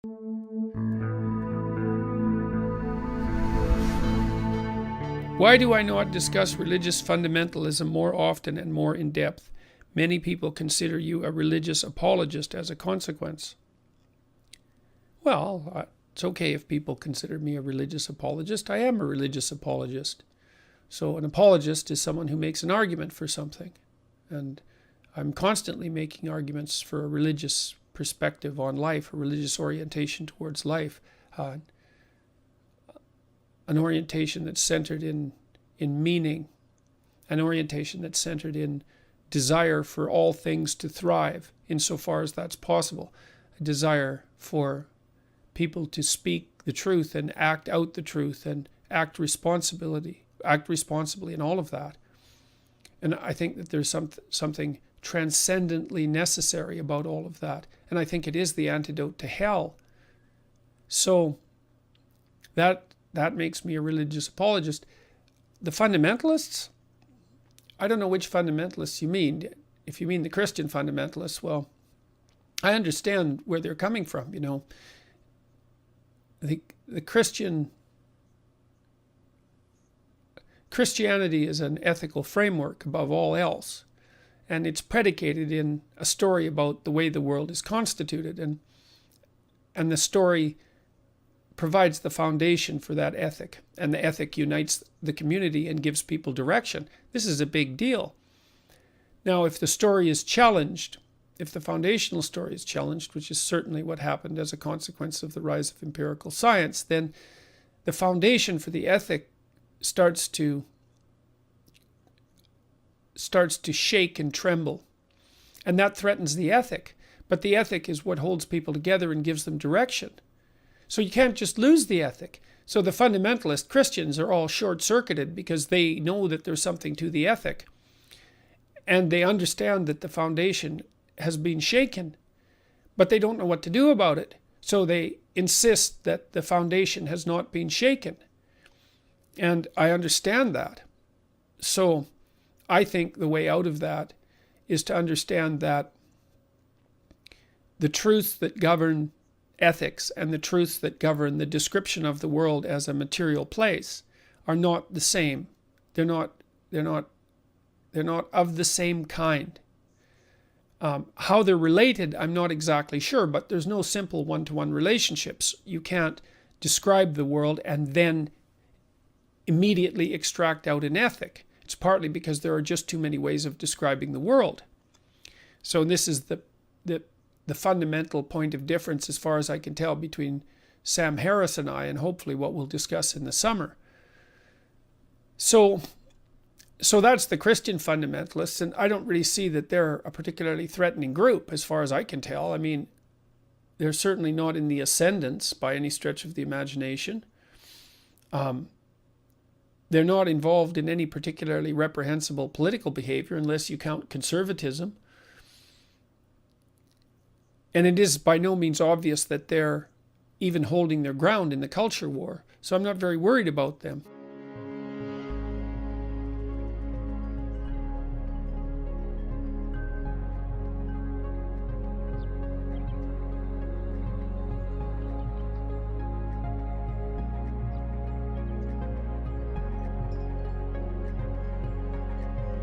Why do I not discuss religious fundamentalism more often and more in depth? Many people consider you a religious apologist as a consequence. Well, it's okay if people consider me a religious apologist. I am a religious apologist. So an apologist is someone who makes an argument for something. And I'm constantly making arguments for a religious perspective on life, a religious orientation towards life, an orientation that's centered in meaning, an orientation that's centered in desire for all things to thrive insofar as that's possible, a desire for people to speak the truth and act out the truth and act responsibly in all of that. And I think that there's something transcendently necessary about all of that. And I think it is the antidote to hell. So that makes me a religious apologist. The fundamentalists, I don't know which fundamentalists you mean. If you mean the Christian fundamentalists, well, I understand where they're coming from, you know. The Christianity is an ethical framework above all else. And it's predicated in a story about the way the world is constituted. And the story provides the foundation for that ethic. And the ethic unites the community and gives people direction. This is a big deal. Now, if the story is challenged, if the foundational story is challenged, which is certainly what happened as a consequence of the rise of empirical science, then the foundation for the ethic starts to shake and tremble. And that threatens the ethic. But the ethic is what holds people together and gives them direction. So you can't just lose the ethic. So the fundamentalist Christians are all short-circuited because they know that there's something to the ethic. And they understand that the foundation has been shaken, but they don't know what to do about it. So they insist that the foundation has not been shaken. And I understand that. So I think the way out of that is to understand that the truths that govern ethics and the truths that govern the description of the world as a material place are not the same. They're not of the same kind. How they're related, I'm not exactly sure, but there's no simple one-to-one relationships. You can't describe the world and then immediately extract out an ethic. It's partly because there are just too many ways of describing the world. So this is the fundamental point of difference, as far as I can tell, between Sam Harris and I, and hopefully what we'll discuss in the summer. So that's the Christian fundamentalists, and I don't really see that they're a particularly threatening group, as far as I can tell. I mean, they're certainly not in the ascendance by any stretch of the imagination. They're not involved in any particularly reprehensible political behavior, unless you count conservatism. And it is by no means obvious that they're even holding their ground in the culture war. So I'm not very worried about them.